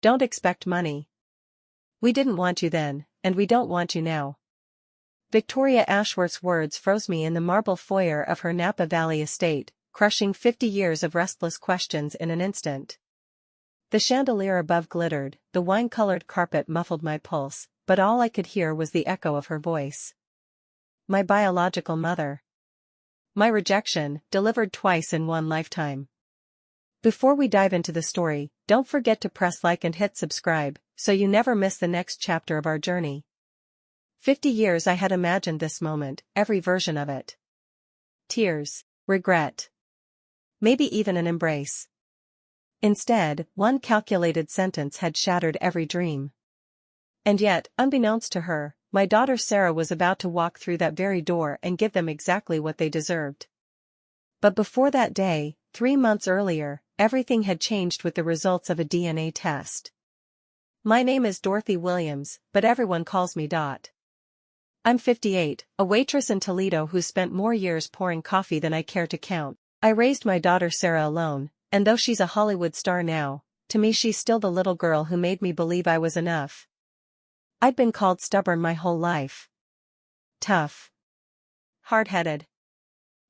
Don't expect money. We didn't want you then, and we don't want you now. Victoria Ashworth's words froze me in the marble foyer of her Napa Valley estate, crushing 50 years of restless questions in an instant. The chandelier above glittered, the wine-colored carpet muffled my pulse, but all I could hear was the echo of her voice. My biological mother. My rejection, delivered twice in one lifetime. Before we dive into the story, don't forget to press like and hit subscribe, so you never miss the next chapter of our journey. 50 years I had imagined this moment, every version of it. Tears, regret. Maybe even an embrace. Instead, one calculated sentence had shattered every dream. And yet, unbeknownst to her, my daughter Sarah was about to walk through that very door and give them exactly what they deserved. But before that day, 3 months earlier, everything had changed with the results of a DNA test. My name is Dorothy Williams, but everyone calls me Dot. I'm 58, a waitress in Toledo who spent more years pouring coffee than I care to count. I raised my daughter Sarah alone, and though she's a Hollywood star now, to me she's still the little girl who made me believe I was enough. I'd been called stubborn my whole life. Tough. Hard-headed.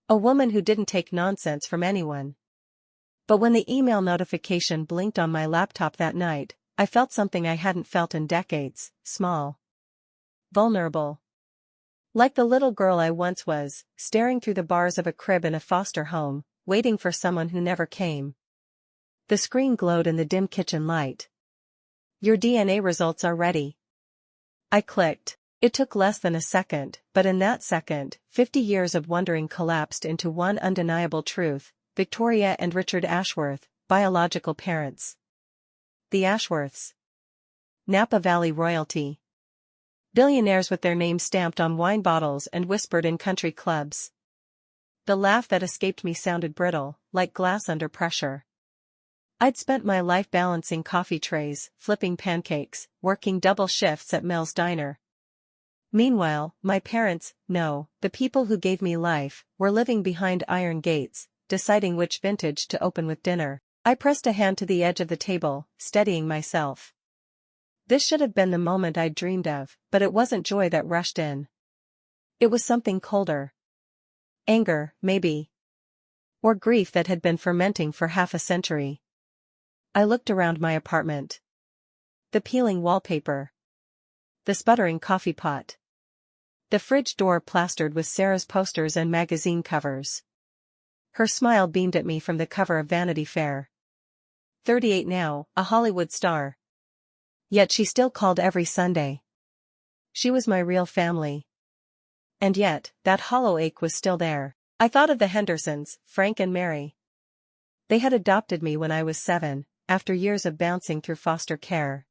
A woman who didn't take nonsense from anyone. But when the email notification blinked on my laptop that night, I felt something I hadn't felt in decades, small. Vulnerable. Like the little girl I once was, staring through the bars of a crib in a foster home, waiting for someone who never came. The screen glowed in the dim kitchen light. Your DNA results are ready. I clicked. It took less than a second, but in that second, 50 years of wondering collapsed into one undeniable truth: Victoria and Richard Ashworth, biological parents. The Ashworths. Napa Valley royalty. Billionaires with their names stamped on wine bottles and whispered in country clubs. The laugh that escaped me sounded brittle, like glass under pressure. I'd spent my life balancing coffee trays, flipping pancakes, working double shifts at Mel's Diner. Meanwhile, my parents, no, the people who gave me life, were living behind iron gates, deciding which vintage to open with dinner. I pressed a hand to the edge of the table, steadying myself. This should have been the moment I'd dreamed of, but it wasn't joy that rushed in. It was something colder. Anger, maybe. Or grief that had been fermenting for half a century. I looked around my apartment. The peeling wallpaper. The sputtering coffee pot. The fridge door plastered with Sarah's posters and magazine covers. Her smile beamed at me from the cover of Vanity Fair. 38 now, a Hollywood star. Yet she still called every Sunday. She was my real family. And yet, that hollow ache was still there. I thought of the Hendersons, Frank and Mary. They had adopted me when I was 7, after years of bouncing through foster care.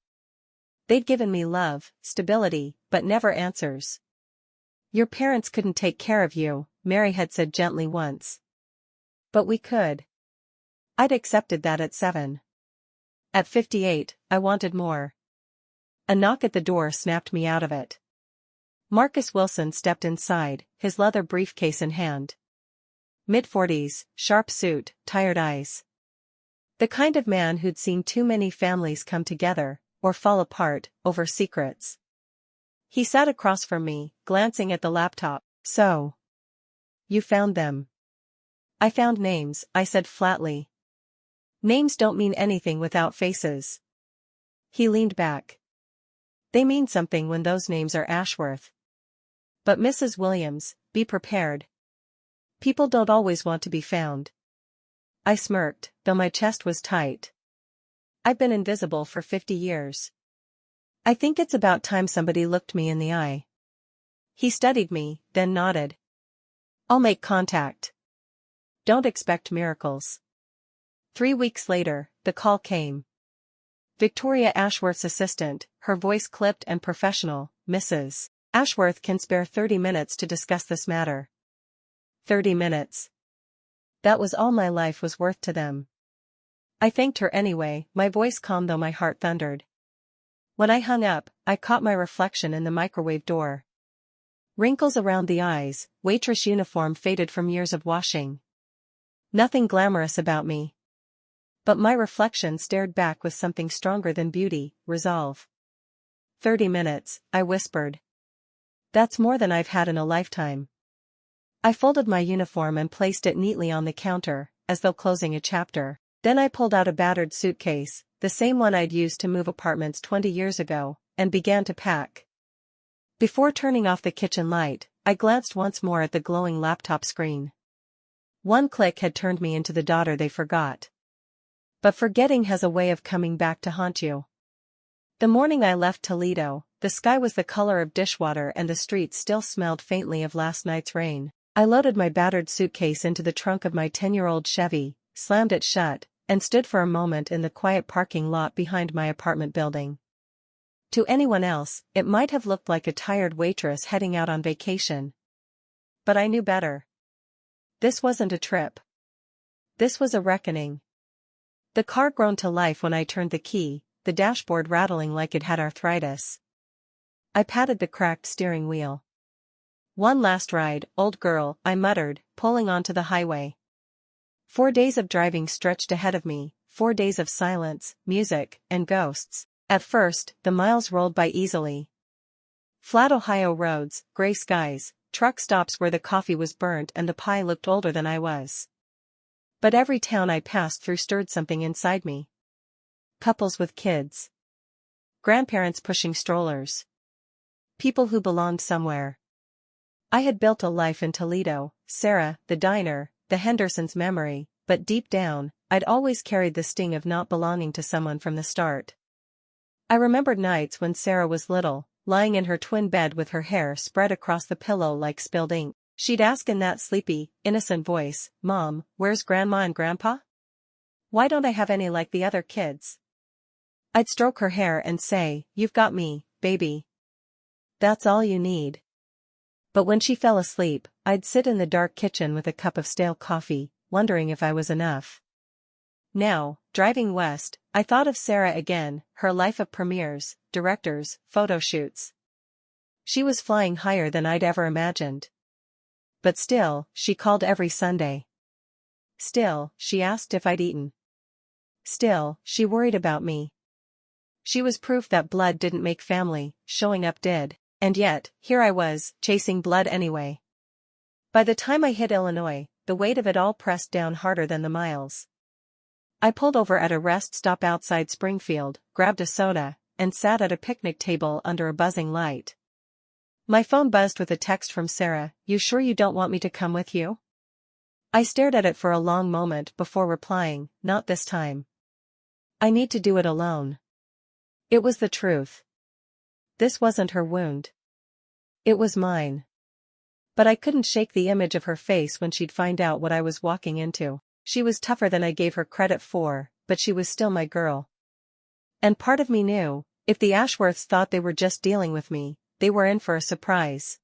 They'd given me love, stability, but never answers. Your parents couldn't take care of you, Mary had said gently once. But we could. I'd accepted that at 7. At 58, I wanted more. A knock at the door snapped me out of it. Marcus Wilson stepped inside, his leather briefcase in hand. Mid-40s, sharp suit, tired eyes. The kind of man who'd seen too many families come together, or fall apart, over secrets. He sat across from me, glancing at the laptop. So. You found them. I found names, I said flatly. Names don't mean anything without faces. He leaned back. They mean something when those names are Ashworth. But Mrs. Williams, be prepared. People don't always want to be found. I smirked, though my chest was tight. I've been invisible for 50 years. I think it's about time somebody looked me in the eye. He studied me, then nodded. I'll make contact. Don't expect miracles. 3 weeks later, the call came. Victoria Ashworth's assistant, her voice clipped and professional. Mrs. Ashworth can spare 30 minutes to discuss this matter. 30 minutes. That was all my life was worth to them. I thanked her anyway, my voice calm though my heart thundered. When I hung up, I caught my reflection in the microwave door. Wrinkles around the eyes, waitress uniform faded from years of washing. Nothing glamorous about me. But my reflection stared back with something stronger than beauty, resolve. 30 minutes, I whispered. That's more than I've had in a lifetime. I folded my uniform and placed it neatly on the counter, as though closing a chapter. Then I pulled out a battered suitcase, the same one I'd used to move apartments 20 years ago, and began to pack. Before turning off the kitchen light, I glanced once more at the glowing laptop screen. One click had turned me into the daughter they forgot. But forgetting has a way of coming back to haunt you. The morning I left Toledo, the sky was the color of dishwater and the streets still smelled faintly of last night's rain. I loaded my battered suitcase into the trunk of my 10-year-old Chevy, slammed it shut, and stood for a moment in the quiet parking lot behind my apartment building. To anyone else, it might have looked like a tired waitress heading out on vacation. But I knew better. This wasn't a trip. This was a reckoning. The car groaned to life when I turned the key, the dashboard rattling like it had arthritis. I patted the cracked steering wheel. One last ride, old girl, I muttered, pulling onto the highway. 4 days of driving stretched ahead of me, 4 days of silence, music, and ghosts. At first, the miles rolled by easily. Flat Ohio roads, gray skies, truck stops where the coffee was burnt and the pie looked older than I was. But every town I passed through stirred something inside me. Couples with kids. Grandparents pushing strollers. People who belonged somewhere. I had built a life in Toledo, Sarah, the diner, the Hendersons' memory, but deep down, I'd always carried the sting of not belonging to someone from the start. I remembered nights when Sarah was little, lying in her twin bed with her hair spread across the pillow like spilled ink. She'd ask in that sleepy, innocent voice, "Mom, where's Grandma and Grandpa? Why don't I have any like the other kids?" I'd stroke her hair and say, "You've got me, baby. That's all you need." But when she fell asleep, I'd sit in the dark kitchen with a cup of stale coffee, wondering if I was enough. Now, driving west, I thought of Sarah again, her life of premieres, directors, photo shoots. She was flying higher than I'd ever imagined. But still, she called every Sunday. Still, she asked if I'd eaten. Still, she worried about me. She was proof that blood didn't make family, showing up did. And yet, here I was, chasing blood anyway. By the time I hit Illinois, the weight of it all pressed down harder than the miles. I pulled over at a rest stop outside Springfield, grabbed a soda, and sat at a picnic table under a buzzing light. My phone buzzed with a text from Sarah, "You sure you don't want me to come with you?" I stared at it for a long moment before replying, "Not this time. I need to do it alone." It was the truth. This wasn't her wound. It was mine. But I couldn't shake the image of her face when she'd find out what I was walking into. She was tougher than I gave her credit for, but she was still my girl. And part of me knew, if the Ashworths thought they were just dealing with me, they were in for a surprise.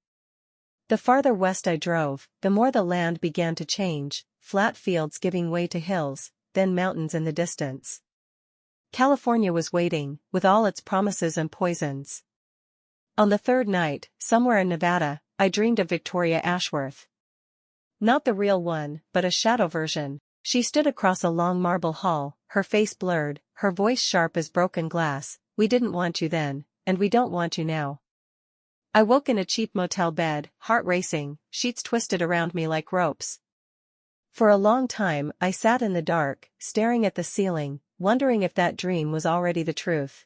The farther west I drove, the more the land began to change, flat fields giving way to hills, then mountains in the distance. California was waiting, with all its promises and poisons. On the third night, somewhere in Nevada, I dreamed of Victoria Ashworth. Not the real one, but a shadow version. She stood across a long marble hall, her face blurred, her voice sharp as broken glass. "We didn't want you then, and we don't want you now." I woke in a cheap motel bed, heart racing, sheets twisted around me like ropes. For a long time I sat in the dark, staring at the ceiling, wondering if that dream was already the truth.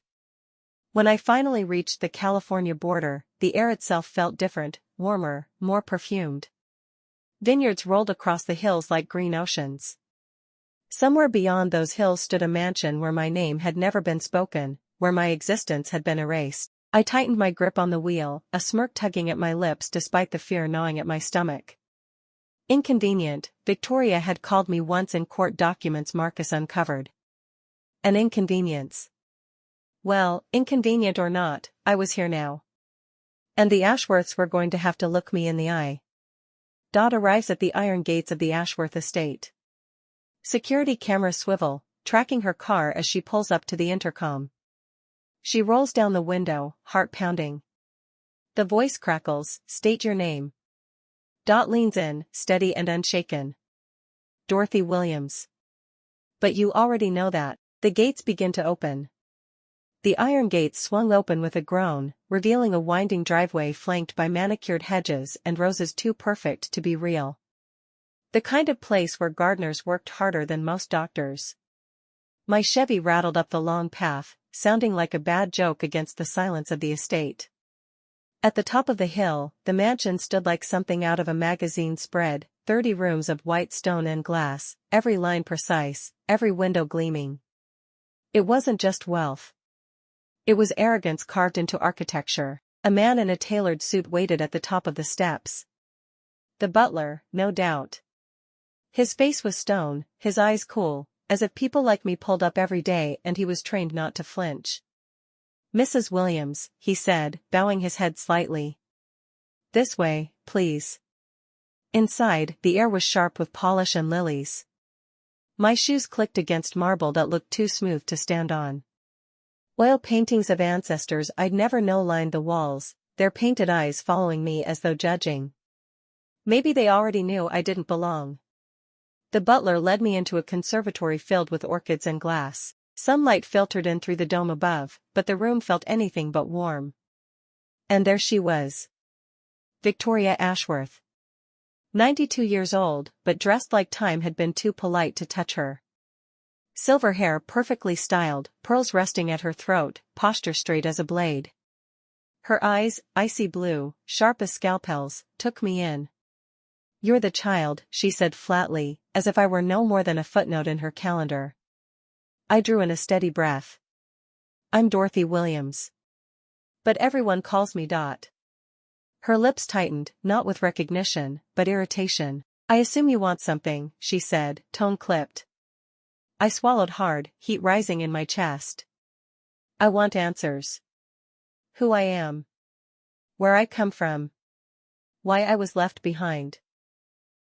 When I finally reached the California border, the air itself felt different, warmer, more perfumed. Vineyards rolled across the hills like green oceans. Somewhere beyond those hills stood a mansion where my name had never been spoken, where my existence had been erased. I tightened my grip on the wheel, a smirk tugging at my lips despite the fear gnawing at my stomach. Inconvenient, Victoria had called me once in court documents Marcus uncovered. An inconvenience. Well, inconvenient or not, I was here now. And the Ashworths were going to have to look me in the eye. Dot arrives at the iron gates of the Ashworth estate. Security cameras swivel, tracking her car as she pulls up to the intercom. She rolls down the window, heart pounding. The voice crackles, "State your name." Dot leans in, steady and unshaken. "Dorothy Williams." But you already know that. The gates begin to open. The iron gates swung open with a groan, revealing a winding driveway flanked by manicured hedges and roses too perfect to be real. The kind of place where gardeners worked harder than most doctors. My Chevy rattled up the long path, sounding like a bad joke against the silence of the estate. At the top of the hill, the mansion stood like something out of a magazine spread, 30 rooms of white stone and glass, every line precise, every window gleaming. It wasn't just wealth. It was arrogance carved into architecture. A man in a tailored suit waited at the top of the steps. The butler, no doubt. His face was stone, his eyes cool, as if people like me pulled up every day and he was trained not to flinch. "Mrs. Williams," he said, bowing his head slightly. "This way, please." Inside, the air was sharp with polish and lilies. My shoes clicked against marble that looked too smooth to stand on. Oil paintings of ancestors I'd never known lined the walls, their painted eyes following me as though judging. Maybe they already knew I didn't belong. The butler led me into a conservatory filled with orchids and glass. Sunlight filtered in through the dome above, but the room felt anything but warm. And there she was. Victoria Ashworth. 92 years old, but dressed like time had been too polite to touch her. Silver hair perfectly styled, pearls resting at her throat, posture straight as a blade. Her eyes, icy blue, sharp as scalpels, took me in. "You're the child," she said flatly, as if I were no more than a footnote in her calendar. I drew in a steady breath. "I'm Dorothy Williams. But everyone calls me Dot." Her lips tightened, not with recognition, but irritation. "I assume you want something," she said, tone clipped. I swallowed hard, heat rising in my chest. "I want answers. Who I am. Where I come from. Why I was left behind."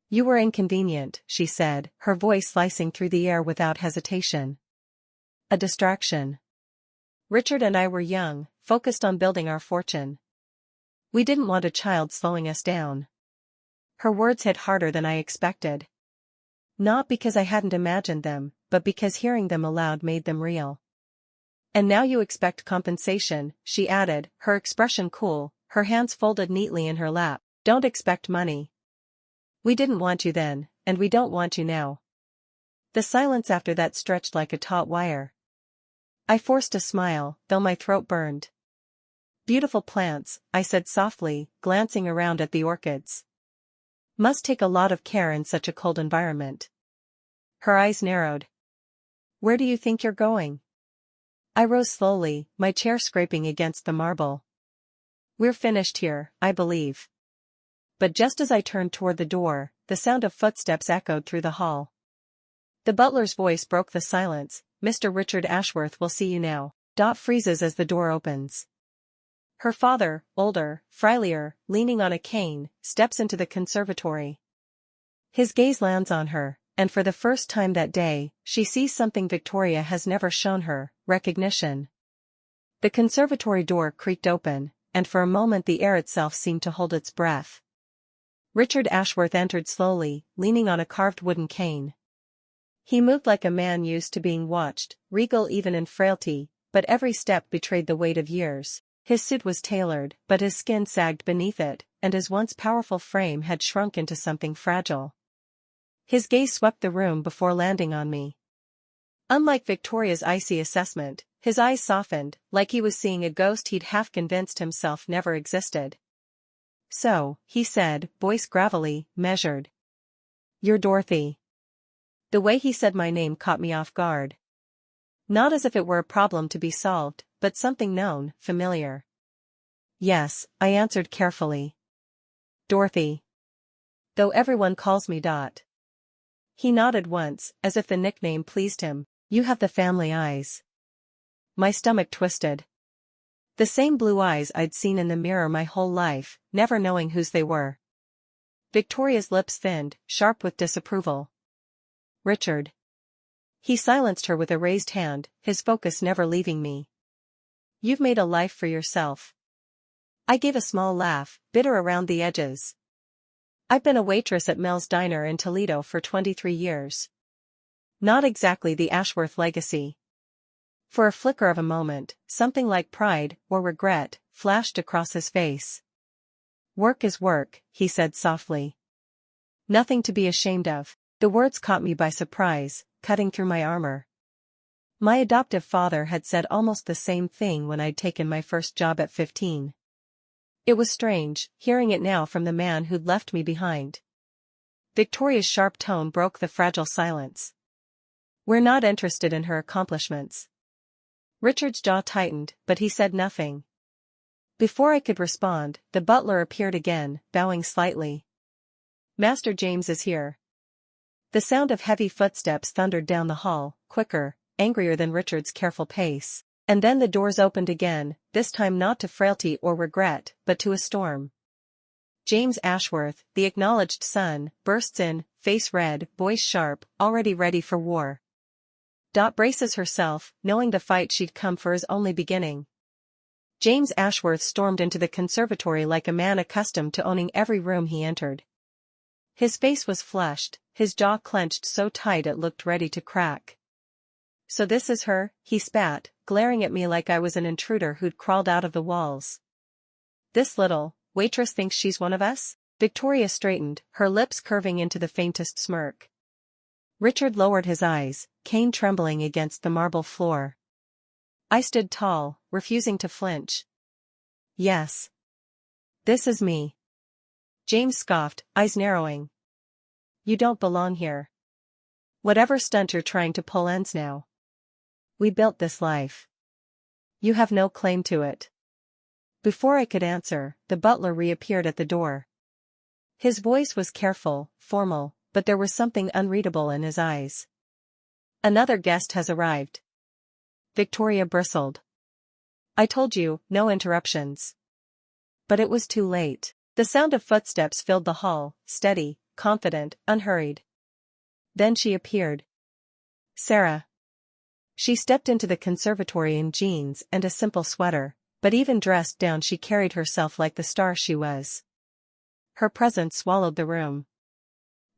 "You were inconvenient," she said, her voice slicing through the air without hesitation. "A distraction. Richard and I were young, focused on building our fortune. We didn't want a child slowing us down." Her words hit harder than I expected. Not because I hadn't imagined them, but because hearing them aloud made them real. "And now you expect compensation," she added, her expression cool, her hands folded neatly in her lap. "Don't expect money. We didn't want you then, and we don't want you now." The silence after that stretched like a taut wire. I forced a smile, though my throat burned. "Beautiful plants," I said softly, glancing around at the orchids. "Must take a lot of care in such a cold environment." Her eyes narrowed. "Where do you think you're going?" I rose slowly, my chair scraping against the marble. "We're finished here, I believe." But just as I turned toward the door, the sound of footsteps echoed through the hall. The butler's voice broke the silence. "Mr. Richard Ashworth will see you now." Dot freezes as the door opens. Her father, older, frielier, leaning on a cane, steps into the conservatory. His gaze lands on her, and for the first time that day, she sees something Victoria has never shown her: recognition. The conservatory door creaked open, and for a moment the air itself seemed to hold its breath. Richard Ashworth entered slowly, leaning on a carved wooden cane. He moved like a man used to being watched, regal even in frailty, but every step betrayed the weight of years. His suit was tailored, but his skin sagged beneath it, and his once powerful frame had shrunk into something fragile. His gaze swept the room before landing on me. Unlike Victoria's icy assessment, his eyes softened, like he was seeing a ghost he'd half convinced himself never existed. "So," he said, voice gravelly, measured. "You're Dorothy." The way he said my name caught me off guard. Not as if it were a problem to be solved, but something known, familiar. "Yes," I answered carefully. "Dorothy. Though everyone calls me Dot." He nodded once, as if the nickname pleased him. "You have the family eyes." My stomach twisted. The same blue eyes I'd seen in the mirror my whole life, never knowing whose they were. Victoria's lips thinned, sharp with disapproval. "Richard." He silenced her with a raised hand, his focus never leaving me. "You've made a life for yourself." I gave a small laugh, bitter around the edges. "I've been a waitress at Mel's Diner in Toledo for 23 years. Not exactly the Ashworth legacy. For a flicker of a moment, something like pride or regret flashed across his face. Work is work, he said softly. Nothing to be ashamed of. The words caught me by surprise, cutting through my armor. My adoptive father had said almost the same thing when I'd taken my first job at 15. It was strange, hearing it now from the man who'd left me behind. Victoria's sharp tone broke the fragile silence. We're not interested in her accomplishments. Richard's jaw tightened, but he said nothing. Before I could respond, the butler appeared again, bowing slightly. Master James is here. The sound of heavy footsteps thundered down the hall, quicker, angrier than Richard's careful pace, and then the doors opened again, this time not to frailty or regret, but to a storm. James Ashworth, the acknowledged son, bursts in, face red, voice sharp, already ready for war. Dot braces herself, knowing the fight she'd come for is only beginning. James Ashworth stormed into the conservatory like a man accustomed to owning every room he entered. His face was flushed, his jaw clenched so tight it looked ready to crack. So this is her, he spat, glaring at me like I was an intruder who'd crawled out of the walls. This little waitress thinks she's one of us? Victoria straightened, her lips curving into the faintest smirk. Richard lowered his eyes, cane trembling against the marble floor. I stood tall, refusing to flinch. Yes. This is me. James scoffed, eyes narrowing. You don't belong here. Whatever stunt you're trying to pull ends now. We built this life. You have no claim to it. Before I could answer, the butler reappeared at the door. His voice was careful, formal, but there was something unreadable in his eyes. Another guest has arrived. Victoria bristled. I told you, no interruptions. But it was too late. The sound of footsteps filled the hall, steady, confident, unhurried. Then she appeared. Sarah. She stepped into the conservatory in jeans and a simple sweater, but even dressed down she carried herself like the star she was. Her presence swallowed the room.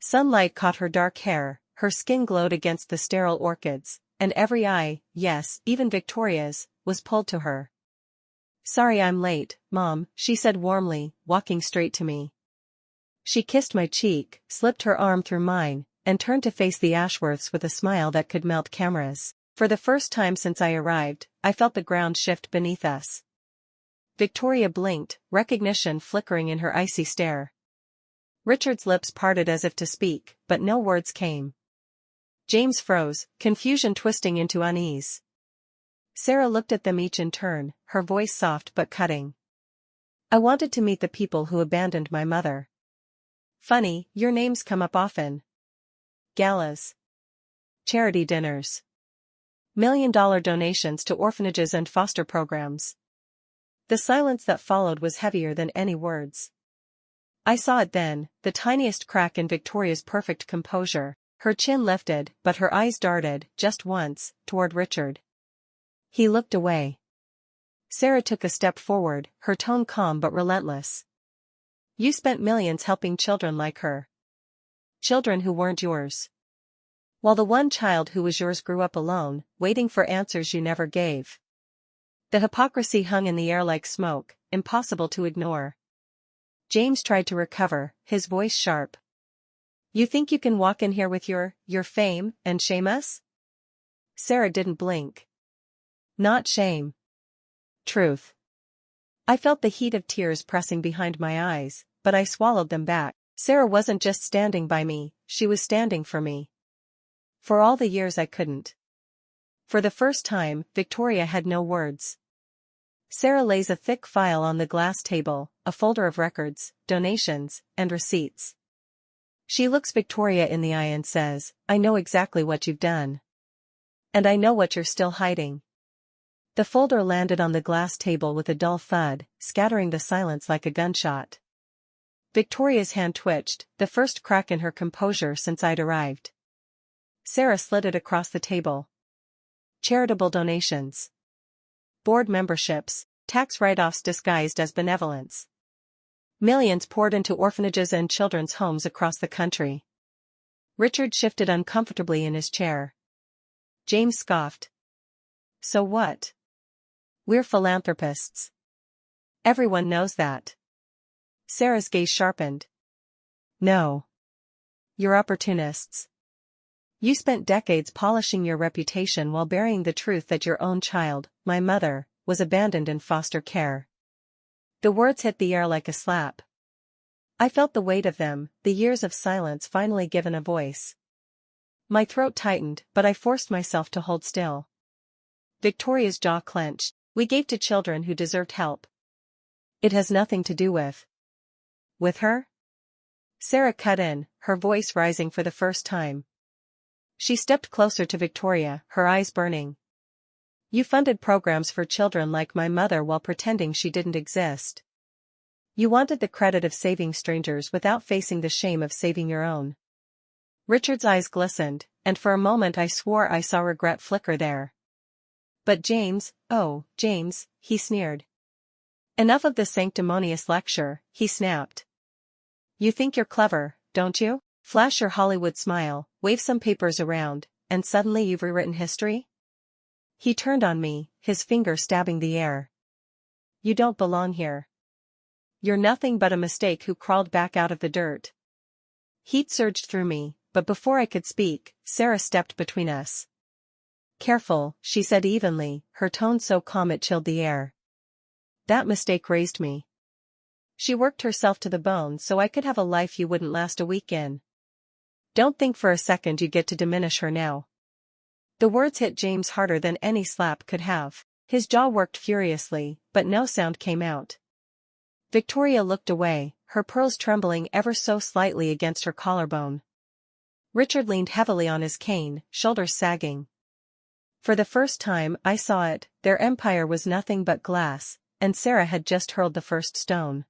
Sunlight caught her dark hair, her skin glowed against the sterile orchids, and every eye, yes, even Victoria's, was pulled to her. Sorry I'm late, Mom, she said warmly, walking straight to me. She kissed my cheek, slipped her arm through mine, and turned to face the Ashworths with a smile that could melt cameras. For the first time since I arrived, I felt the ground shift beneath us. Victoria blinked, recognition flickering in her icy stare. Richard's lips parted as if to speak, but no words came. James froze, confusion twisting into unease. Sarah looked at them each in turn, her voice soft but cutting. I wanted to meet the people who abandoned my mother. Funny, your names come up often. Galas. Charity dinners. $1 million donations to orphanages and foster programs. The silence that followed was heavier than any words. I saw it then, the tiniest crack in Victoria's perfect composure, her chin lifted, but her eyes darted, just once, toward Richard. He looked away. Sarah took a step forward, her tone calm but relentless. You spent millions helping children like her. Children who weren't yours. While the one child who was yours grew up alone, waiting for answers you never gave. The hypocrisy hung in the air like smoke, impossible to ignore. James tried to recover, his voice sharp. You think you can walk in here with your fame, and shame us? Sarah didn't blink. Not shame. Truth. I felt the heat of tears pressing behind my eyes, but I swallowed them back. Sarah wasn't just standing by me, she was standing for me. For all the years I couldn't. For the first time, Victoria had no words. Sarah lays a thick file on the glass table, a folder of records, donations, and receipts. She looks Victoria in the eye and says, I know exactly what you've done. And I know what you're still hiding. The folder landed on the glass table with a dull thud, scattering the silence like a gunshot. Victoria's hand twitched, the first crack in her composure since I'd arrived. Sarah slid it across the table. Charitable donations. Board memberships, tax write-offs disguised as benevolence. Millions poured into orphanages and children's homes across the country. Richard shifted uncomfortably in his chair. James scoffed. So what? We're philanthropists. Everyone knows that. Sarah's gaze sharpened. No. You're opportunists. You spent decades polishing your reputation while burying the truth that your own child, my mother, was abandoned in foster care. The words hit the air like a slap. I felt the weight of them, the years of silence finally given a voice. My throat tightened, but I forced myself to hold still. Victoria's jaw clenched. We gave to children who deserved help. It has nothing to do with her? Sarah cut in, her voice rising for the first time. She stepped closer to Victoria, her eyes burning. You funded programs for children like my mother while pretending she didn't exist. You wanted the credit of saving strangers without facing the shame of saving your own. Richard's eyes glistened, and for a moment I swore I saw regret flicker there. But James, oh, James, he sneered. Enough of this sanctimonious lecture, he snapped. You think you're clever, don't you? Flash your Hollywood smile, wave some papers around, and suddenly you've rewritten history? He turned on me, his finger stabbing the air. You don't belong here. You're nothing but a mistake who crawled back out of the dirt. Heat surged through me, but before I could speak, Sarah stepped between us. Careful, she said evenly, her tone so calm it chilled the air. That mistake raised me. She worked herself to the bone so I could have a life you wouldn't last a week in. Don't think for a second you get to diminish her now. The words hit James harder than any slap could have. His jaw worked furiously, but no sound came out. Victoria looked away, her pearls trembling ever so slightly against her collarbone. Richard leaned heavily on his cane, shoulders sagging. For the first time I saw it, their empire was nothing but glass, and Sarah had just hurled the first stone.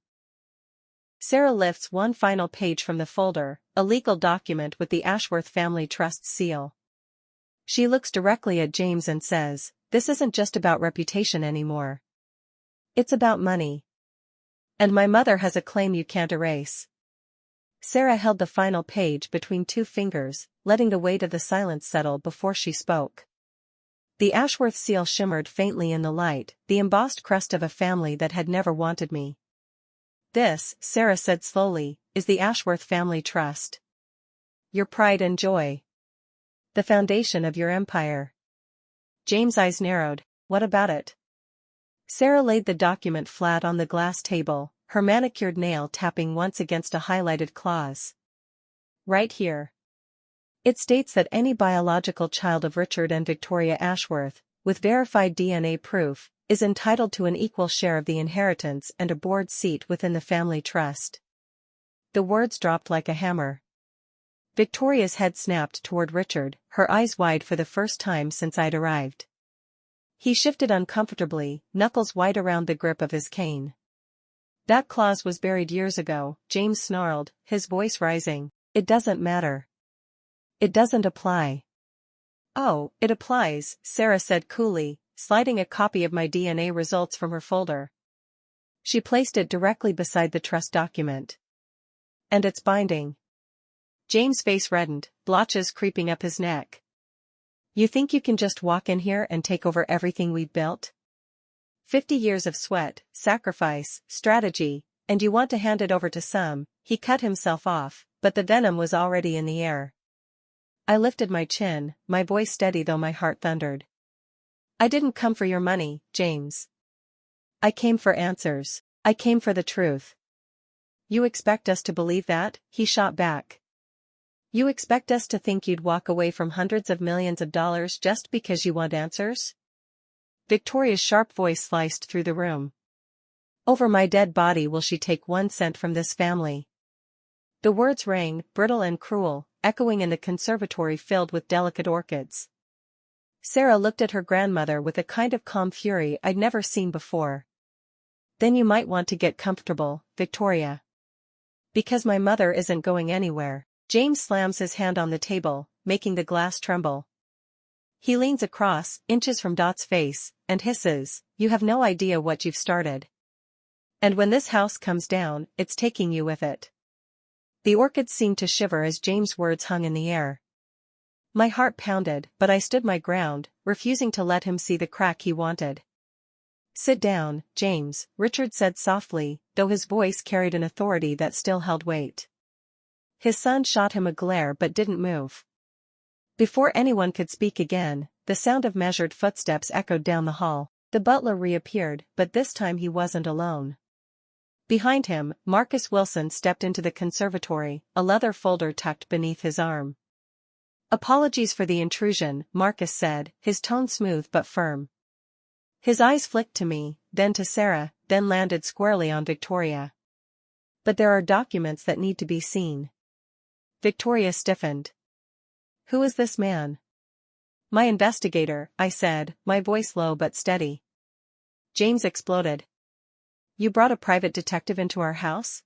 Sarah lifts one final page from the folder, a legal document with the Ashworth family trust's seal. She looks directly at James and says, "This isn't just about reputation anymore. It's about money. And my mother has a claim you can't erase." Sarah held the final page between two fingers, letting the weight of the silence settle before she spoke. The Ashworth seal shimmered faintly in the light, the embossed crest of a family that had never wanted me. This, Sarah said slowly, is the Ashworth family trust. Your pride and joy. The foundation of your empire. James' eyes narrowed. What about it? Sarah laid the document flat on the glass table, her manicured nail tapping once against a highlighted clause. Right here. It states that any biological child of Richard and Victoria Ashworth, with verified DNA proof, is entitled to an equal share of the inheritance and a board seat within the family trust. The words dropped like a hammer. Victoria's head snapped toward Richard, her eyes wide for the first time since I'd arrived. He shifted uncomfortably, knuckles white around the grip of his cane. That clause was buried years ago, James snarled, his voice rising. It doesn't matter. It doesn't apply. Oh, it applies, Sarah said coolly, sliding a copy of my DNA results from her folder. She placed it directly beside the trust document. And it's binding. James' face reddened, blotches creeping up his neck. You think you can just walk in here and take over everything we've built? 50 years of sweat, sacrifice, strategy, and you want to hand it over to some? He cut himself off, but the venom was already in the air. I lifted my chin, my voice steady though my heart thundered. I didn't come for your money, James. I came for answers. I came for the truth. You expect us to believe that? He shot back. You expect us to think you'd walk away from hundreds of millions of dollars just because you want answers? Victoria's sharp voice sliced through the room. Over my dead body will she take 1 cent from this family? The words rang, brittle and cruel, echoing in the conservatory filled with delicate orchids. Sarah looked at her grandmother with a kind of calm fury I'd never seen before. Then you might want to get comfortable, Victoria. Because my mother isn't going anywhere. James slams his hand on the table, making the glass tremble. He leans across, inches from Dot's face, and hisses, "You have no idea what you've started. And when this house comes down, it's taking you with it." The orchids seemed to shiver as James' words hung in the air. My heart pounded, but I stood my ground, refusing to let him see the crack he wanted. Sit down, James, Richard said softly, though his voice carried an authority that still held weight. His son shot him a glare but didn't move. Before anyone could speak again, the sound of measured footsteps echoed down the hall. The butler reappeared, but this time he wasn't alone. Behind him, Marcus Wilson stepped into the conservatory, a leather folder tucked beneath his arm. Apologies for the intrusion, Marcus said, his tone smooth but firm. His eyes flicked to me, then to Sarah, then landed squarely on Victoria. But there are documents that need to be seen. Victoria stiffened. Who is this man? My investigator, I said, my voice low but steady. James exploded. You brought a private detective into our house?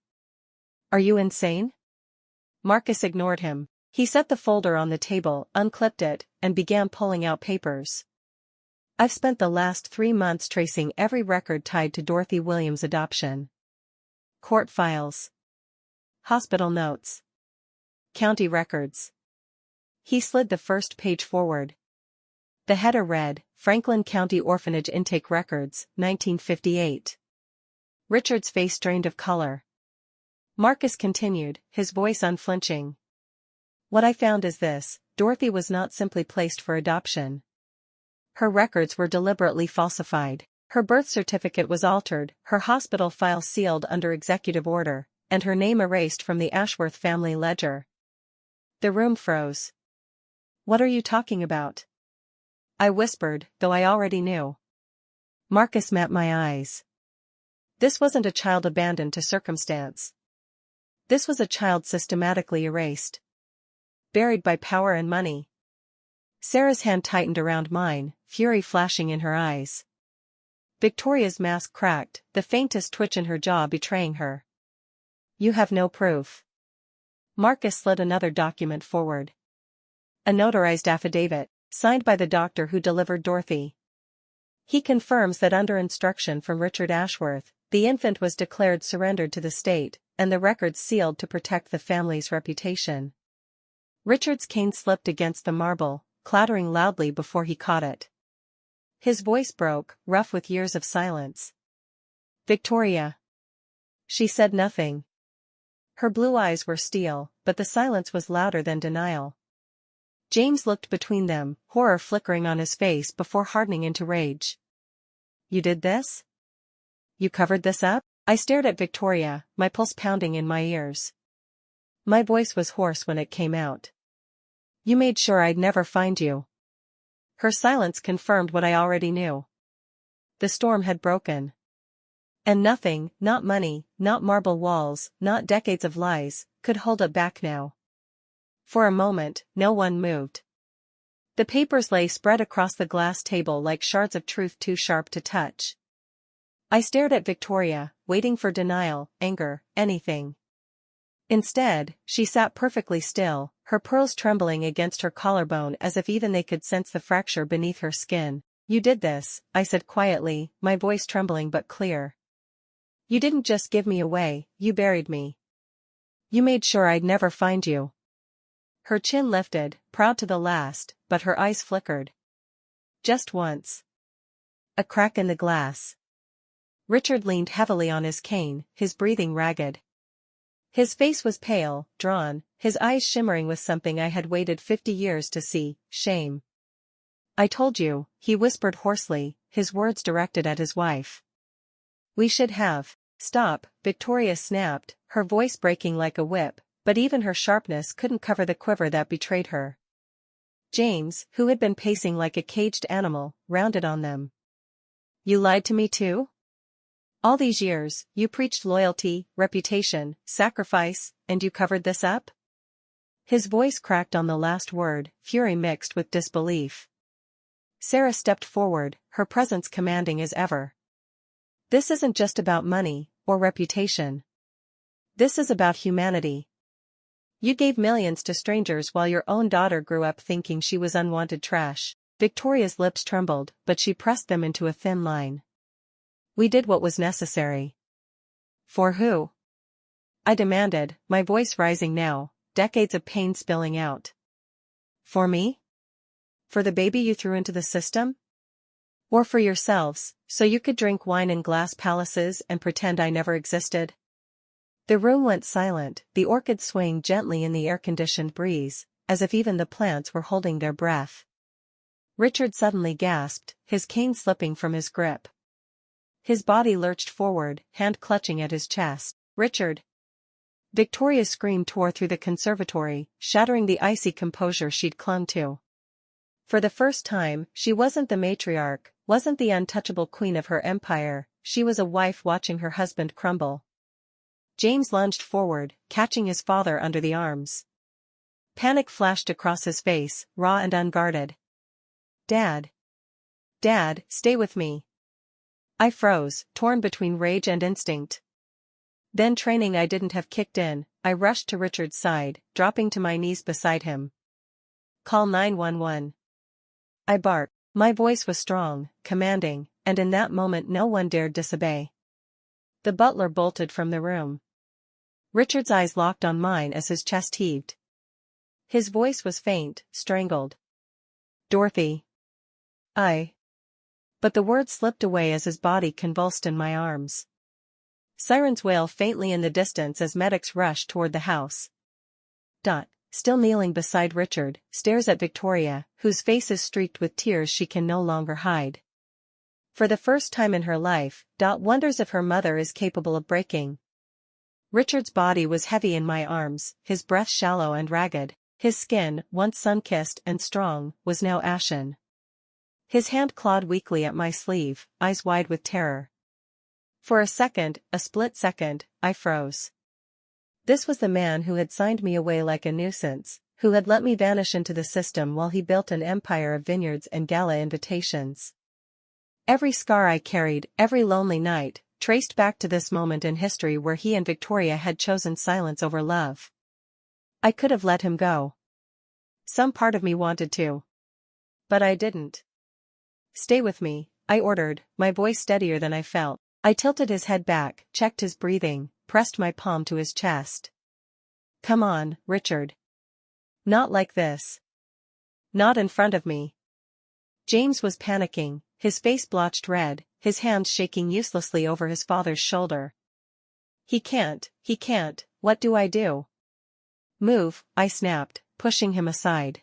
Are you insane? Marcus ignored him. He set the folder on the table, unclipped it, and began pulling out papers. I've spent the last 3 months tracing every record tied to Dorothy Williams' adoption. Court files. Hospital notes. County records. He slid the first page forward. The header read, Franklin County Orphanage Intake Records, 1958. Richard's face drained of color. Marcus continued, his voice unflinching. What I found is this: Dorothy was not simply placed for adoption. Her records were deliberately falsified. Her birth certificate was altered, her hospital file sealed under executive order, and her name erased from the Ashworth family ledger. The room froze. What are you talking about? I whispered, though I already knew. Marcus met my eyes. This wasn't a child abandoned to circumstance. This was a child systematically erased. Buried by power and money. Sarah's hand tightened around mine, fury flashing in her eyes. Victoria's mask cracked, the faintest twitch in her jaw betraying her. You have no proof. Marcus slid another document forward. A notarized affidavit, signed by the doctor who delivered Dorothy. He confirms that under instruction from Richard Ashworth, the infant was declared surrendered to the state, and the records sealed to protect the family's reputation. Richard's cane slipped against the marble, clattering loudly before he caught it. His voice broke, rough with years of silence. Victoria. She said nothing. Her blue eyes were steel, but the silence was louder than denial. James looked between them, horror flickering on his face before hardening into rage. You did this? You covered this up? I stared at Victoria, my pulse pounding in my ears. My voice was hoarse when it came out. You made sure I'd never find you. Her silence confirmed what I already knew. The storm had broken. And nothing, not money, not marble walls, not decades of lies, could hold it back now. For a moment, no one moved. The papers lay spread across the glass table like shards of truth too sharp to touch. I stared at Victoria, waiting for denial, anger, anything. Instead, she sat perfectly still, her pearls trembling against her collarbone as if even they could sense the fracture beneath her skin. You did this, I said quietly, my voice trembling but clear. You didn't just give me away, you buried me. You made sure I'd never find you. Her chin lifted, proud to the last, but her eyes flickered. Just once. A crack in the glass. Richard leaned heavily on his cane, his breathing ragged. His face was pale, drawn, his eyes shimmering with something I had waited 50 years to see, shame. I told you, he whispered hoarsely, his words directed at his wife. We should have. Stop, Victoria snapped, her voice breaking like a whip, but even her sharpness couldn't cover the quiver that betrayed her. James, who had been pacing like a caged animal, rounded on them. You lied to me too? All these years, you preached loyalty, reputation, sacrifice, and you covered this up? His voice cracked on the last word, fury mixed with disbelief. Sarah stepped forward, her presence commanding as ever. This isn't just about money, or reputation. This is about humanity. You gave millions to strangers while your own daughter grew up thinking she was unwanted trash. Victoria's lips trembled, but she pressed them into a thin line. We did what was necessary. For who? I demanded, my voice rising now, decades of pain spilling out. For me? For the baby you threw into the system? Or for yourselves, so you could drink wine in glass palaces and pretend I never existed? The room went silent, the orchids swaying gently in the air-conditioned breeze, as if even the plants were holding their breath. Richard suddenly gasped, his cane slipping from his grip. His body lurched forward, hand clutching at his chest. Richard! Victoria's scream tore through the conservatory, shattering the icy composure she'd clung to. For the first time, she wasn't the matriarch, wasn't the untouchable queen of her empire, she was a wife watching her husband crumble. James lunged forward, catching his father under the arms. Panic flashed across his face, raw and unguarded. Dad! Dad, stay with me! I froze, torn between rage and instinct. Then training I didn't have kicked in, I rushed to Richard's side, dropping to my knees beside him. Call 911. I barked. My voice was strong, commanding, and in that moment no one dared disobey. The butler bolted from the room. Richard's eyes locked on mine as his chest heaved. His voice was faint, strangled. Dorothy. But the words slipped away as his body convulsed in my arms. Sirens wail faintly in the distance as medics rush toward the house. Dot, still kneeling beside Richard, stares at Victoria, whose face is streaked with tears she can no longer hide. For the first time in her life, Dot wonders if her mother is capable of breaking. Richard's body was heavy in my arms, his breath shallow and ragged. His skin, once sun-kissed and strong, was now ashen. His hand clawed weakly at my sleeve, eyes wide with terror. For a split second, I froze. This was the man who had signed me away like a nuisance, who had let me vanish into the system while he built an empire of vineyards and gala invitations. Every scar I carried, every lonely night, traced back to this moment in history where he and Victoria had chosen silence over love. I could have let him go. Some part of me wanted to. But I didn't. Stay with me, I ordered, my voice steadier than I felt. I tilted his head back, checked his breathing, pressed my palm to his chest. Come on, Richard. Not like this. Not in front of me. James was panicking, his face blotched red, his hands shaking uselessly over his father's shoulder. He can't, what do I do? Move, I snapped, pushing him aside.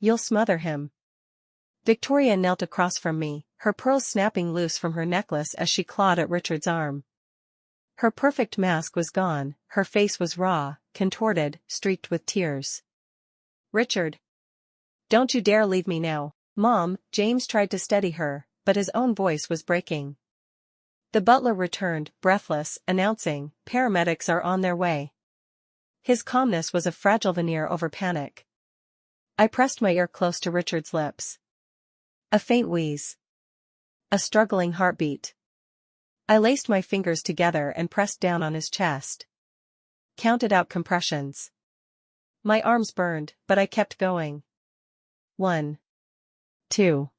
You'll smother him. Victoria knelt across from me, her pearls snapping loose from her necklace as she clawed at Richard's arm. Her perfect mask was gone, her face was raw, contorted, streaked with tears. Richard! Don't you dare leave me now, Mom, James tried to steady her, but his own voice was breaking. The butler returned, breathless, announcing, paramedics are on their way. His calmness was a fragile veneer over panic. I pressed my ear close to Richard's lips. A faint wheeze. A struggling heartbeat. I laced my fingers together and pressed down on his chest. Counted out compressions. My arms burned, but I kept going. 1, 2,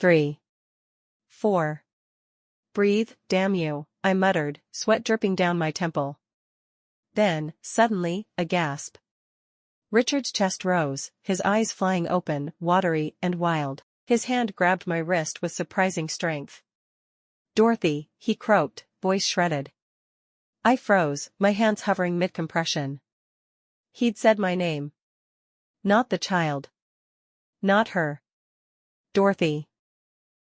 3, 4. Breathe, damn you, I muttered, sweat dripping down my temple. Then, suddenly, a gasp. Richard's chest rose, his eyes flying open, watery and wild. His hand grabbed my wrist with surprising strength. Dorothy, he croaked, voice shredded. I froze, my hands hovering mid-compression. He'd said my name. Not the child. Not her. Dorothy.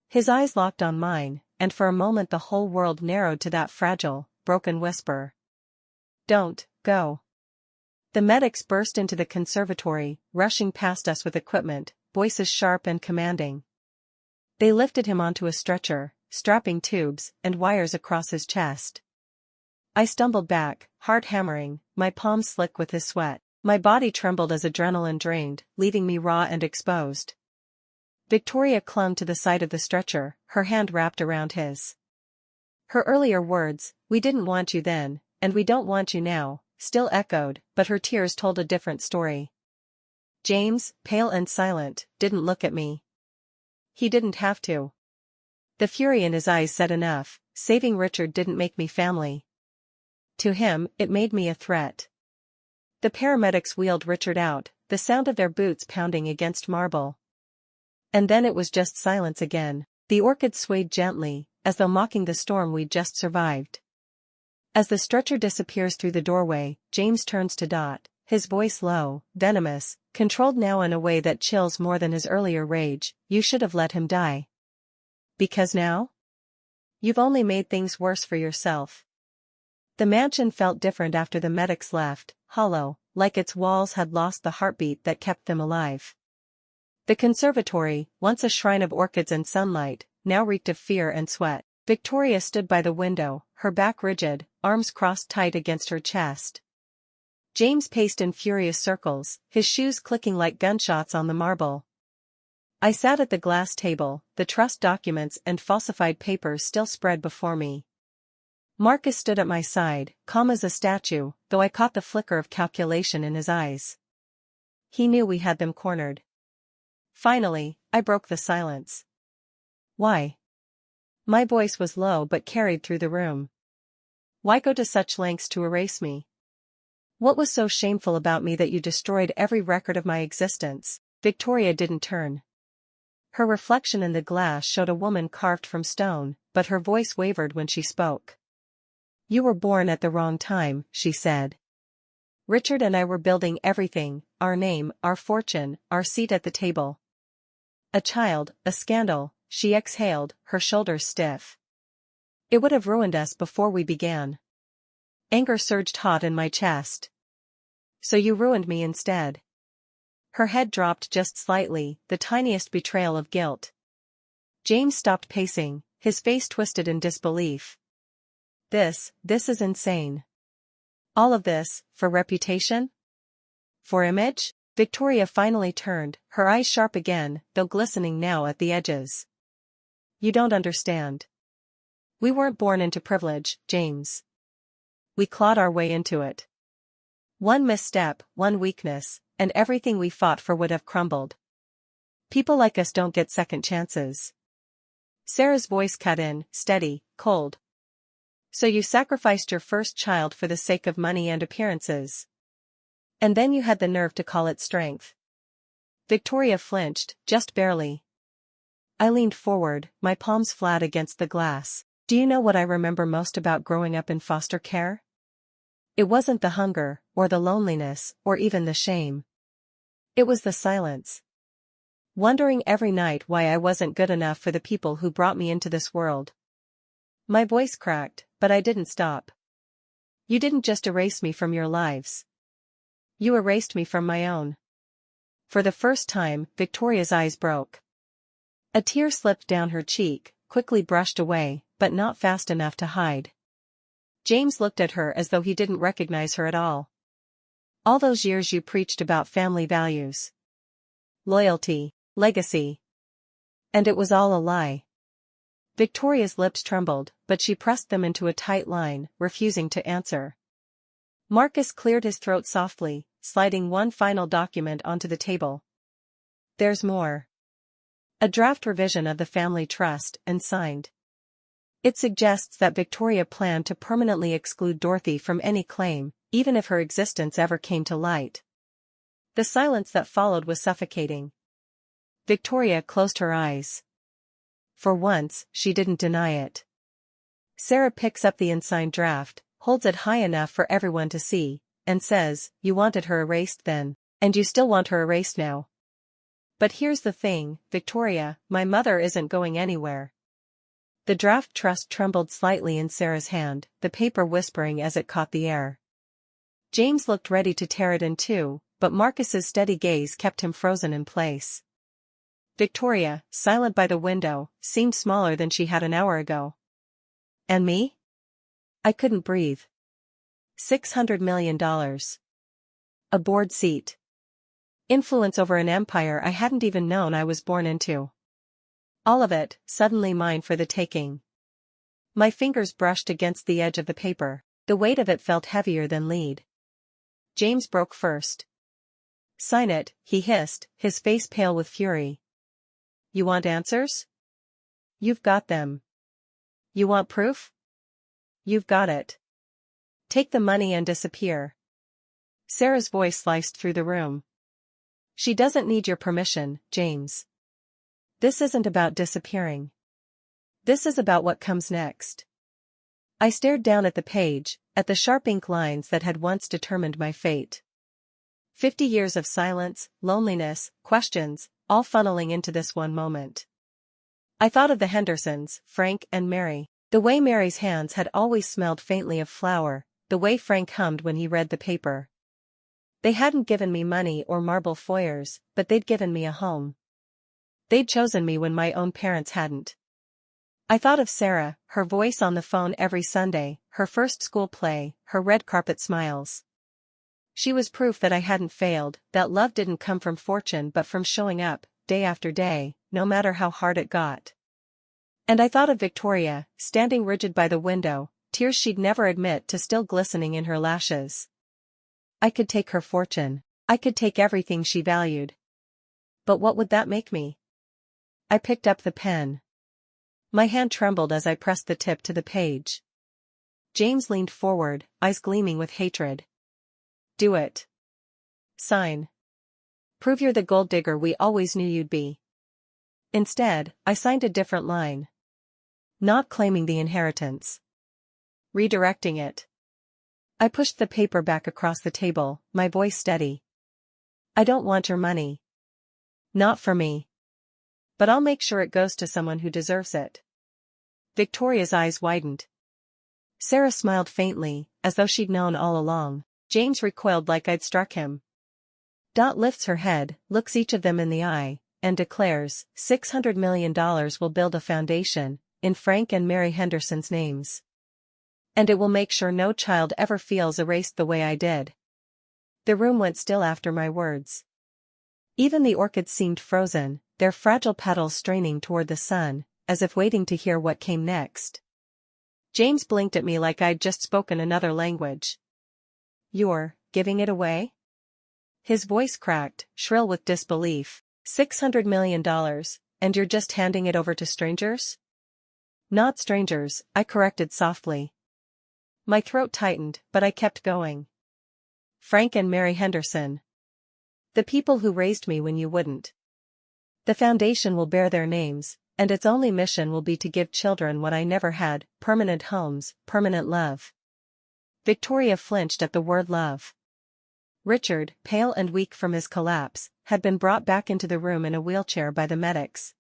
His eyes locked on mine, and for a moment the whole world narrowed to that fragile, broken whisper. Don't go. The medics burst into the conservatory, rushing past us with equipment, voices sharp and commanding. They lifted him onto a stretcher, strapping tubes and wires across his chest. I stumbled back, heart hammering, my palms slick with his sweat. My body trembled as adrenaline drained, leaving me raw and exposed. Victoria clung to the side of the stretcher, her hand wrapped around his. Her earlier words, "We didn't want you then, and we don't want you now," still echoed, but her tears told a different story. James, pale and silent, didn't look at me. He didn't have to. The fury in his eyes said enough, saving Richard didn't make me family. To him, it made me a threat. The paramedics wheeled Richard out, the sound of their boots pounding against marble. And then it was just silence again. The orchids swayed gently, as though mocking the storm we'd just survived. As the stretcher disappears through the doorway, James turns to Dot, his voice low, venomous, controlled now in a way that chills more than his earlier rage. You should have let him die. Because now? You've only made things worse for yourself. The mansion felt different after the medics left, hollow, like its walls had lost the heartbeat that kept them alive. The conservatory, once a shrine of orchids and sunlight, now reeked of fear and sweat. Victoria stood by the window, her back rigid, arms crossed tight against her chest. James paced in furious circles, his shoes clicking like gunshots on the marble. I sat at the glass table, the trust documents and falsified papers still spread before me. Marcus stood at my side, calm as a statue, though I caught the flicker of calculation in his eyes. He knew we had them cornered. Finally, I broke the silence. Why? My voice was low but carried through the room. Why go to such lengths to erase me? What was so shameful about me that you destroyed every record of my existence? Victoria didn't turn. Her reflection in the glass showed a woman carved from stone, but her voice wavered when she spoke. You were born at the wrong time, she said. Richard and I were building everything, our name, our fortune, our seat at the table. A child, a scandal, she exhaled, her shoulders stiff. It would have ruined us before we began. Anger surged hot in my chest. So you ruined me instead. Her head dropped just slightly, the tiniest betrayal of guilt. James stopped pacing, his face twisted in disbelief. This is insane. All of this, for reputation? For image? Victoria finally turned, her eyes sharp again, though glistening now at the edges. You don't understand. We weren't born into privilege, James. We clawed our way into it. One misstep, one weakness, and everything we fought for would have crumbled. People like us don't get second chances. Sarah's voice cut in, steady, cold. So you sacrificed your first child for the sake of money and appearances. And then you had the nerve to call it strength. Victoria flinched, just barely. I leaned forward, my palms flat against the glass. Do you know what I remember most about growing up in foster care? It wasn't the hunger, or the loneliness, or even the shame. It was the silence. Wondering every night why I wasn't good enough for the people who brought me into this world. My voice cracked, but I didn't stop. You didn't just erase me from your lives. You erased me from my own. For the first time, Victoria's eyes broke. A tear slipped down her cheek, quickly brushed away, but not fast enough to hide. James looked at her as though he didn't recognize her at all. All those years you preached about family values. Loyalty, legacy. And it was all a lie. Victoria's lips trembled, but she pressed them into a tight line, refusing to answer. Marcus cleared his throat softly, sliding one final document onto the table. There's more. A draft revision of the family trust, and signed. It suggests that Victoria planned to permanently exclude Dorothy from any claim, even if her existence ever came to light. The silence that followed was suffocating. Victoria closed her eyes. For once, she didn't deny it. Sarah picks up the unsigned draft, holds it high enough for everyone to see, and says, "You wanted her erased then, and you still want her erased now. But here's the thing, Victoria, my mother isn't going anywhere." The draft trust trembled slightly in Sarah's hand, the paper whispering as it caught the air. James looked ready to tear it in two, but Marcus's steady gaze kept him frozen in place. Victoria, silent by the window, seemed smaller than she had an hour ago. And me? I couldn't breathe. $600 million. A board seat. Influence over an empire I hadn't even known I was born into. All of it, suddenly mine for the taking. My fingers brushed against the edge of the paper. The weight of it felt heavier than lead. James broke first. "Sign it," he hissed, his face pale with fury. "You want answers? You've got them. You want proof? You've got it." Take the money and disappear. Sarah's voice sliced through the room. She doesn't need your permission, James. This isn't about disappearing. This is about what comes next. I stared down at the page, at the sharp ink lines that had once determined my fate. 50 years of silence, loneliness, questions, all funneling into this one moment. I thought of the Hendersons, Frank and Mary. The way Mary's hands had always smelled faintly of flour, the way Frank hummed when he read the paper. They hadn't given me money or marble foyers, but they'd given me a home. They'd chosen me when my own parents hadn't. I thought of Sarah, her voice on the phone every Sunday, her first school play, her red carpet smiles. She was proof that I hadn't failed, that love didn't come from fortune but from showing up, day after day, no matter how hard it got. And I thought of Victoria, standing rigid by the window, tears she'd never admit to still glistening in her lashes. I could take her fortune. I could take everything she valued. But what would that make me? I picked up the pen. My hand trembled as I pressed the tip to the page. James leaned forward, eyes gleaming with hatred. Do it. Sign. Prove you're the gold digger we always knew you'd be. Instead, I signed a different line. Not claiming the inheritance. Redirecting it. I pushed the paper back across the table, my voice steady. I don't want your money. Not for me. But I'll make sure it goes to someone who deserves it. Victoria's eyes widened. Sarah smiled faintly, as though she'd known all along. James recoiled like I'd struck him. Dot lifts her head, looks each of them in the eye, and declares, $600 million will build a foundation, in Frank and Mary Henderson's names. And it will make sure no child ever feels erased the way I did. The room went still after my words. Even the orchids seemed frozen, their fragile petals straining toward the sun, as if waiting to hear what came next. James blinked at me like I'd just spoken another language. You're giving it away? His voice cracked, shrill with disbelief. $600 million, and you're just handing it over to strangers? Not strangers, I corrected softly. My throat tightened, but I kept going. Frank and Mary Henderson. The people who raised me when you wouldn't. The foundation will bear their names, and its only mission will be to give children what I never had, permanent homes, permanent love. Victoria flinched at the word love. Richard, pale and weak from his collapse, had been brought back into the room in a wheelchair by the medics.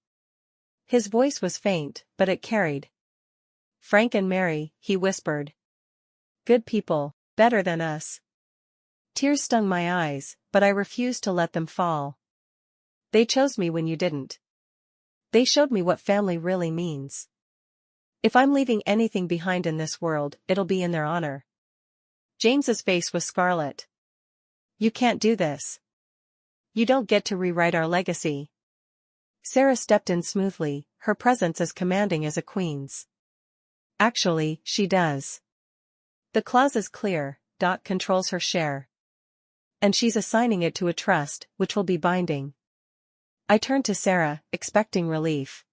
His voice was faint, but it carried. Frank and Mary, he whispered. Good people, better than us. Tears stung my eyes, but I refused to let them fall. They chose me when you didn't. They showed me what family really means. If I'm leaving anything behind in this world, it'll be in their honor. James's face was scarlet. You can't do this. You don't get to rewrite our legacy. Sarah stepped in smoothly, her presence as commanding as a queen's. Actually, she does. The clause is clear, Dot controls her share. And she's assigning it to a trust, which will be binding. I turned to Sarah, expecting relief.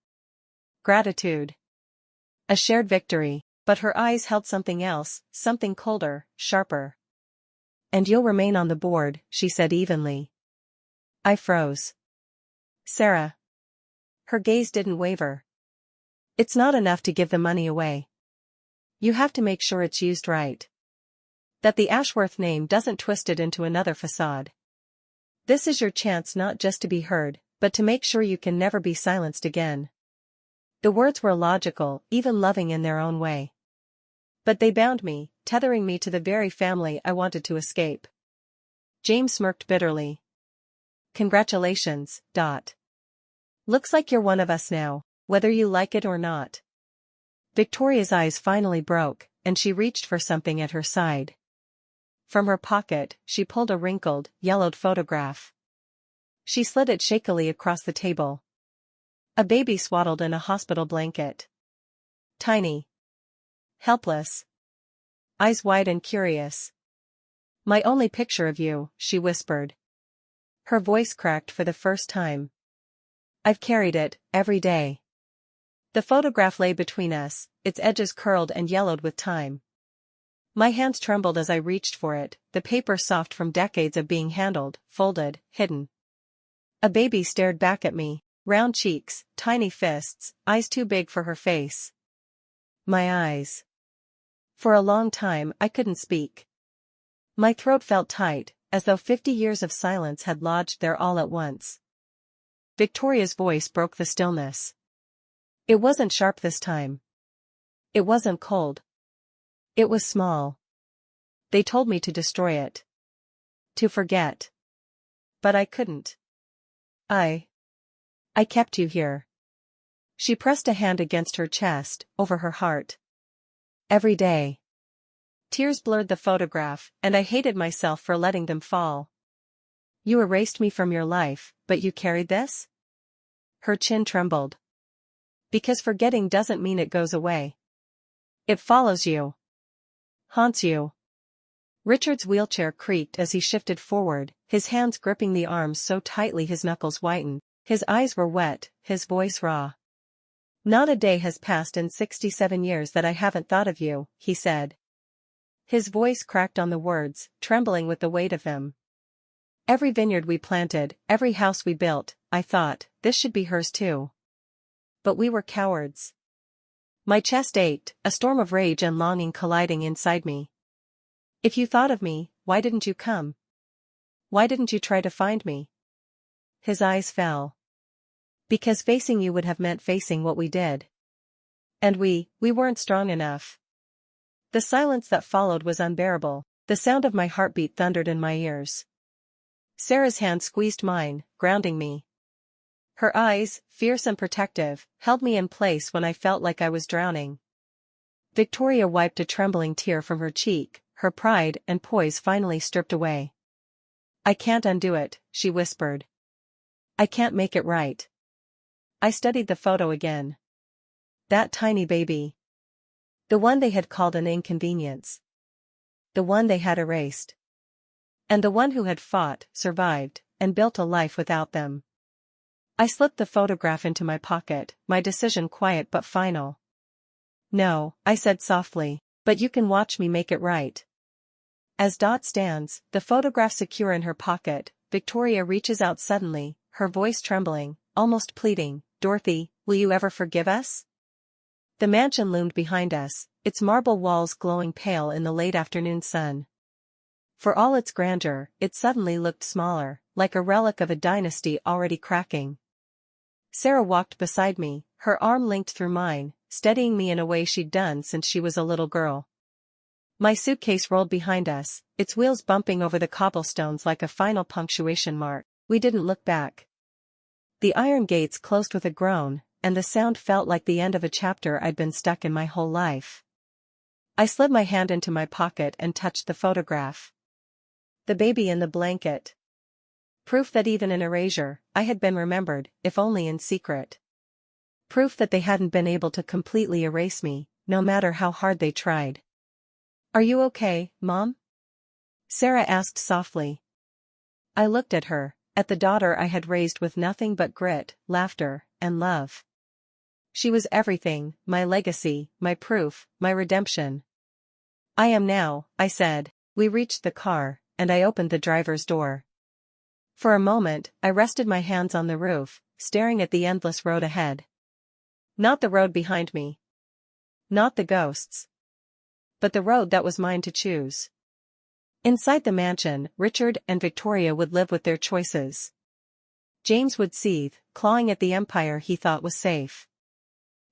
Gratitude. A shared victory, but her eyes held something else, something colder, sharper. And you'll remain on the board, she said evenly. I froze. Sarah. Her gaze didn't waver. It's not enough to give the money away. You have to make sure it's used right. That the Ashworth name doesn't twist it into another facade. This is your chance not just to be heard, but to make sure you can never be silenced again. The words were logical, even loving in their own way. But they bound me, tethering me to the very family I wanted to escape. James smirked bitterly. Congratulations, Dot. Looks like you're one of us now, whether you like it or not. Victoria's eyes finally broke, and she reached for something at her side. From her pocket, she pulled a wrinkled, yellowed photograph. She slid it shakily across the table. A baby swaddled in a hospital blanket. Tiny. Helpless. Eyes wide and curious. My only picture of you, she whispered. Her voice cracked for the first time. I've carried it, every day. The photograph lay between us, its edges curled and yellowed with time. My hands trembled as I reached for it, the paper soft from decades of being handled, folded, hidden. A baby stared back at me, round cheeks, tiny fists, eyes too big for her face. My eyes. For a long time I couldn't speak. My throat felt tight, as though 50 years of silence had lodged there all at once. Victoria's voice broke the stillness. It wasn't sharp this time. It wasn't cold. It was small. They told me to destroy it. To forget. But I couldn't. I kept you here. She pressed a hand against her chest, over her heart. Every day. Tears blurred the photograph, and I hated myself for letting them fall. You erased me from your life, but you carried this? Her chin trembled. Because forgetting doesn't mean it goes away. It follows you. Haunts you. Richard's wheelchair creaked as he shifted forward, his hands gripping the arms so tightly his knuckles whitened. His eyes were wet, his voice raw. Not a day has passed in 67 years that I haven't thought of you, he said. His voice cracked on the words, trembling with the weight of them. Every vineyard we planted, every house we built, I thought, this should be hers too. But we were cowards. My chest ached, a storm of rage and longing colliding inside me. If you thought of me, why didn't you come? Why didn't you try to find me? His eyes fell. Because facing you would have meant facing what we did. And we weren't strong enough. The silence that followed was unbearable, the sound of my heartbeat thundered in my ears. Sarah's hand squeezed mine, grounding me. Her eyes, fierce and protective, held me in place when I felt like I was drowning. Victoria wiped a trembling tear from her cheek, her pride and poise finally stripped away. I can't undo it, she whispered. I can't make it right. I studied the photo again. That tiny baby. The one they had called an inconvenience. The one they had erased. And the one who had fought, survived, and built a life without them. I slipped the photograph into my pocket, my decision quiet but final. No, I said softly, but you can watch me make it right. As Dot stands, the photograph secure in her pocket, Victoria reaches out suddenly, her voice trembling, almost pleading, Dorothy, will you ever forgive us? The mansion loomed behind us, its marble walls glowing pale in the late afternoon sun. For all its grandeur, it suddenly looked smaller, like a relic of a dynasty already cracking. Sarah walked beside me, her arm linked through mine, steadying me in a way she'd done since she was a little girl. My suitcase rolled behind us, its wheels bumping over the cobblestones like a final punctuation mark. We didn't look back. The iron gates closed with a groan, and the sound felt like the end of a chapter I'd been stuck in my whole life. I slid my hand into my pocket and touched the photograph. The baby in the blanket. Proof that even in erasure, I had been remembered, if only in secret. Proof that they hadn't been able to completely erase me, no matter how hard they tried. Are you okay, Mom? Sarah asked softly. I looked at her, at the daughter I had raised with nothing but grit, laughter, and love. She was everything, my legacy, my proof, my redemption. I am now, I said. We reached the car, and I opened the driver's door. For a moment, I rested my hands on the roof, staring at the endless road ahead. Not the road behind me. Not the ghosts. But the road that was mine to choose. Inside the mansion, Richard and Victoria would live with their choices. James would seethe, clawing at the empire he thought was safe.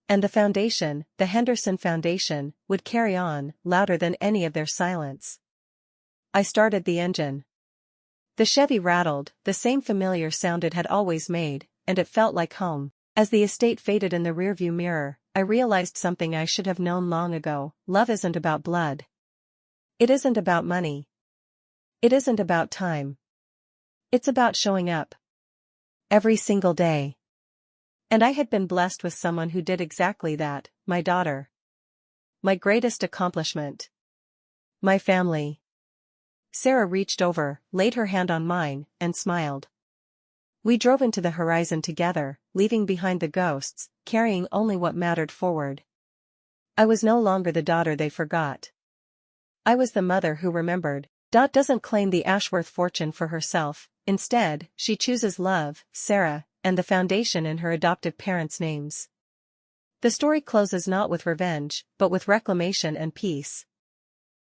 And the foundation, the Henderson Foundation, would carry on, louder than any of their silence. I started the engine. The Chevy rattled, the same familiar sound it had always made, and it felt like home. As the estate faded in the rearview mirror, I realized something I should have known long ago. Love isn't about blood. It isn't about money. It isn't about time. It's about showing up. Every single day. And I had been blessed with someone who did exactly that, my daughter. My greatest accomplishment. My family. Sarah reached over, laid her hand on mine, and smiled. We drove into the horizon together, leaving behind the ghosts, carrying only what mattered forward. I was no longer the daughter they forgot. I was the mother who remembered. Dot doesn't claim the Ashworth fortune for herself, instead, she chooses love, Sarah, and the foundation in her adoptive parents' names. The story closes not with revenge, but with reclamation and peace.